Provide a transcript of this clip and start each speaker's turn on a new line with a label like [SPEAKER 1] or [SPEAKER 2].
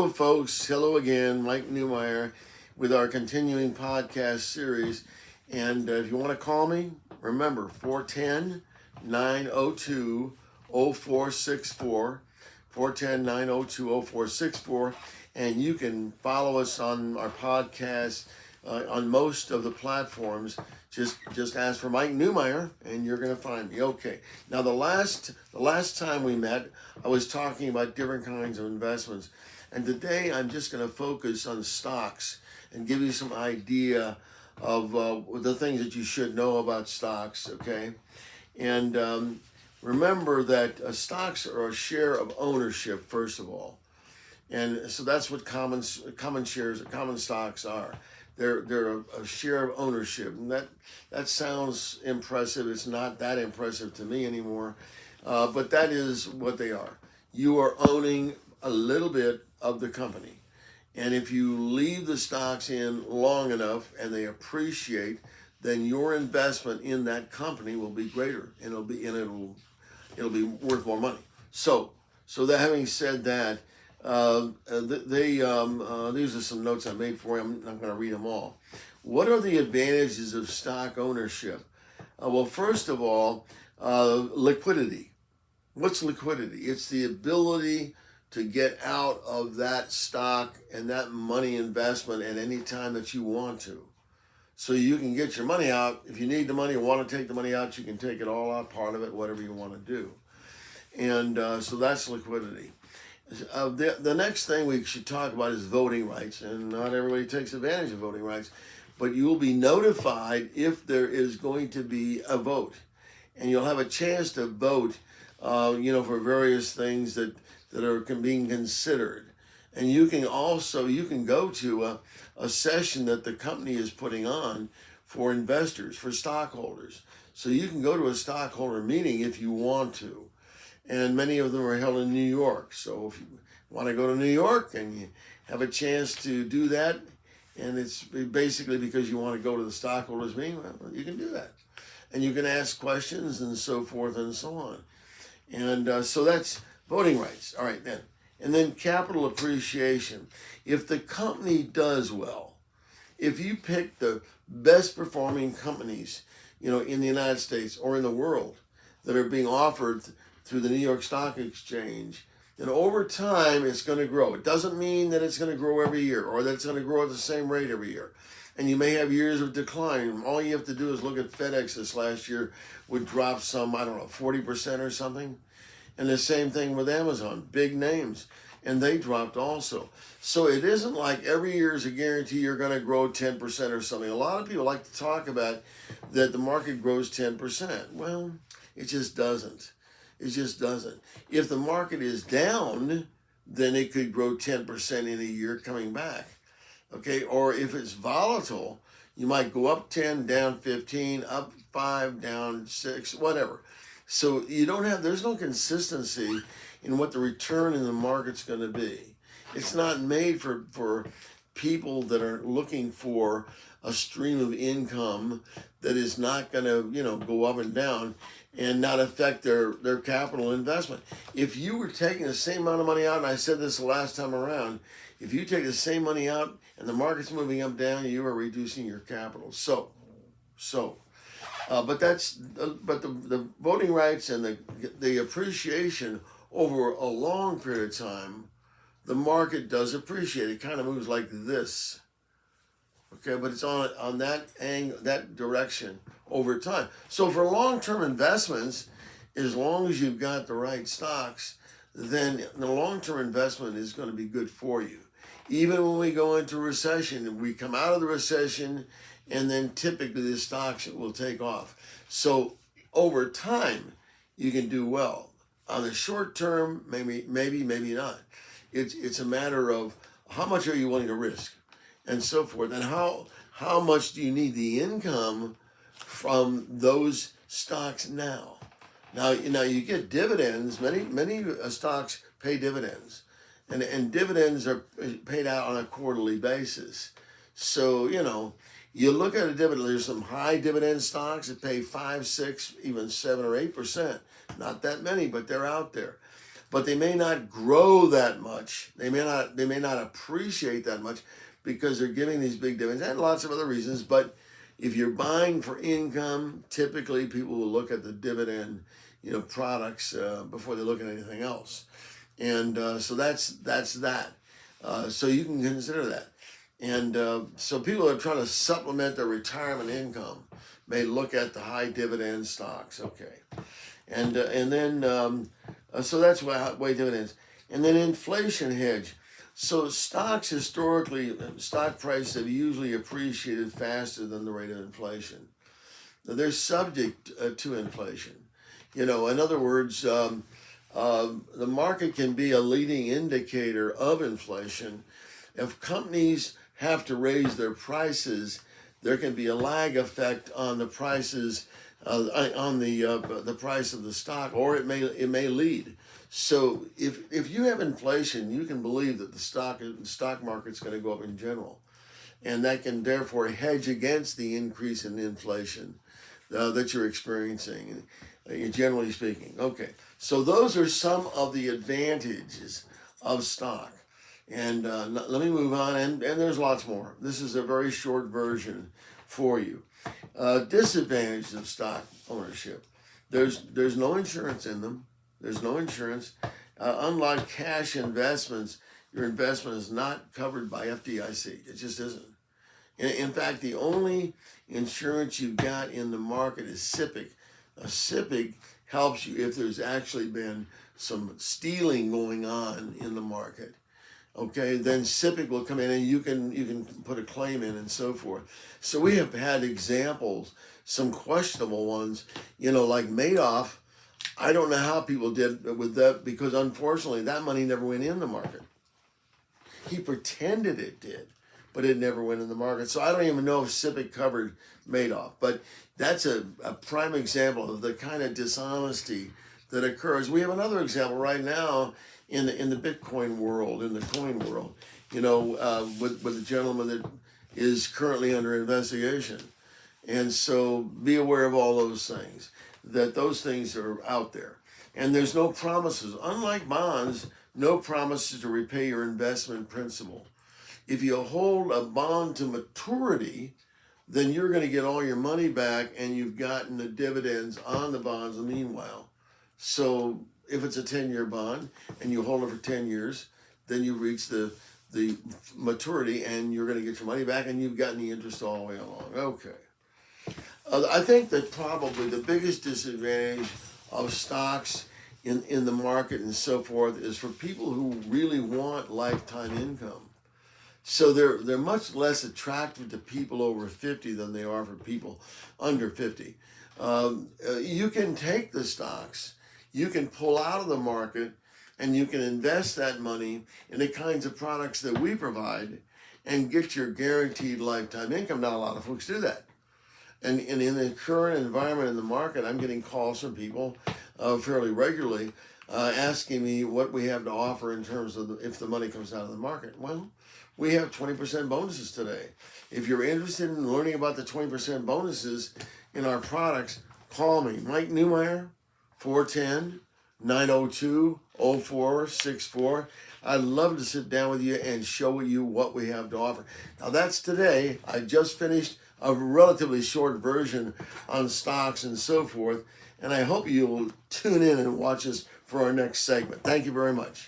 [SPEAKER 1] Hello, folks. Hello again. Mike Newmeyer with our continuing podcast series. And if you want to call me, remember 410 902 0464. 410 902 0464. And you can follow us on our podcast on most of the platforms. Just ask for Mike Newmeyer and you're going to find me. Okay. Now the last time we met, I was talking about different kinds of investments. And today I'm just going to focus on stocks and give you some idea of the things that you should know about stocks, okay? And remember that stocks are a share of ownership, first of all. And so that's what common stocks are. They're a share of ownership, and that sounds impressive. It's not that impressive to me anymore, but that is what they are. You are owning a little bit of the company, and if you leave the stocks in long enough and they appreciate, then your investment in that company will be greater, and it'll be worth more money. So that having said that. These are some notes I made for you. I'm not going to read them all. What are the advantages of stock ownership? Well, first of all, liquidity. What's liquidity? It's the ability to get out of that stock and that money investment at any time that you want to. So you can get your money out. If you need the money or want to take the money out, you can take it all out, part of it, whatever you want to do. And so that's liquidity. The next thing we should talk about is voting rights, and not everybody takes advantage of voting rights, but you will be notified if there is going to be a vote, and you'll have a chance to vote, for various things that are being considered. And you can go to a session that the company is putting on for investors, for stockholders. So you can go to a stockholder meeting if you want to. And many of them are held in New York. So if you want to go to New York and you have a chance to do that, and it's basically because you want to go to the stockholders meeting, well, you can do that. And you can ask questions and so forth and so on. And so that's voting rights. All right, then. And then capital appreciation. If the company does well, if you pick the best performing companies, in the United States or in the world that are being offered through the New York Stock Exchange, then over time it's going to grow. It doesn't mean that it's going to grow every year or that it's going to grow at the same rate every year. And you may have years of decline. All you have to do is look at FedEx this last year would drop some, 40% or something. And the same thing with Amazon, big names. And they dropped also. So it isn't like every year is a guarantee you're going to grow 10% or something. A lot of people like to talk about that the market grows 10%. Well, it just doesn't. It just doesn't. If the market is down, then it could grow 10% in a year coming back. Okay, or if it's volatile, you might go up 10, down 15, up 5, down 6, whatever. So there's no consistency in what the return in the market's going to be. It's not made for people that are looking for a stream of income that is not going to, go up and down and not affect their capital investment. If you were taking the same amount of money out, and I said this the last time around, if you take the same money out and the market's moving up down, you are reducing your capital. But the voting rights and the appreciation over a long period of time, the market does appreciate. It kind of moves like this. Okay, but it's on that direction over time. So for long-term investments, as long as you've got the right stocks, then the long-term investment is going to be good for you. Even when we go into recession, we come out of the recession, and then typically the stocks will take off. So over time, you can do well. On the short term, maybe not. It's a matter of how much are you willing to risk, and so forth, and how much do you need the income from those stocks now? Now you get dividends. Many stocks pay dividends, and dividends are paid out on a quarterly basis. So you look at a dividend. There's some high dividend stocks that pay 5, 6, even 7 or 8%. Not that many, but they're out there. but they may not grow that much. They may not appreciate that much because they're giving these big dividends and lots of other reasons. But if you're buying for income, typically people will look at the dividend, products before they look at anything else. And so that's that. So you can consider that. And so people that are trying to supplement their retirement income may look at the high dividend stocks. Okay. And then so that's why dividends. And then inflation hedge. So stocks historically, stock prices have usually appreciated faster than the rate of inflation. Now, they're subject to inflation. In other words, the market can be a leading indicator of inflation. If companies have to raise their prices, there can be a lag effect on the prices, on the price of the stock, or it may lead. So if you have inflation, you can believe that the stock market's going to go up in general, and that can therefore hedge against the increase in inflation that you're experiencing, generally speaking. Okay, so those are some of the advantages of stock. And let me move on, and there's lots more. This is a very short version for you. Disadvantages of stock ownership. There's no insurance in them. There's no insurance. Unlike cash investments, your investment is not covered by FDIC. It just isn't. In fact, the only insurance you've got in the market is SIPC. SIPC helps you if there's actually been some stealing going on in the market. Okay, then SIPC will come in and you can put a claim in and so forth. So we have had examples, some questionable ones, like Madoff. I don't know how people did with that, because unfortunately that money never went in the market. He pretended it did, but it never went in the market. So I don't even know if SIPC covered Madoff. But that's a prime example of the kind of dishonesty that occurs. We have another example right now in the Bitcoin world, in the coin world, with a gentleman that is currently under investigation. And so be aware of all those things, that those things are out there. And there's no promises. Unlike bonds, no promises to repay your investment principal. If you hold a bond to maturity, then you're going to get all your money back, and you've gotten the dividends on the bonds meanwhile. So if it's a 10-year bond and you hold it for 10 years, then you reach the maturity and you're going to get your money back, and you've gotten the interest all the way along. Okay. I think that probably the biggest disadvantage of stocks in the market and so forth is for people who really want lifetime income. So they're much less attractive to people over 50 than they are for people under 50. You can take the stocks, you can pull out of the market, and you can invest that money in the kinds of products that we provide and get your guaranteed lifetime income. Not a lot of folks do that. And in the current environment in the market, I'm getting calls from people fairly regularly asking me what we have to offer in terms of if the money comes out of the market. Well, we have 20% bonuses today. If you're interested in learning about the 20% bonuses in our products, call me, Mike Newmeyer, 410-902-0464. I'd love to sit down with you and show you what we have to offer. Now that's today. I just finished a relatively short version on stocks and so forth, and I hope you will tune in and watch us for our next segment. Thank you very much.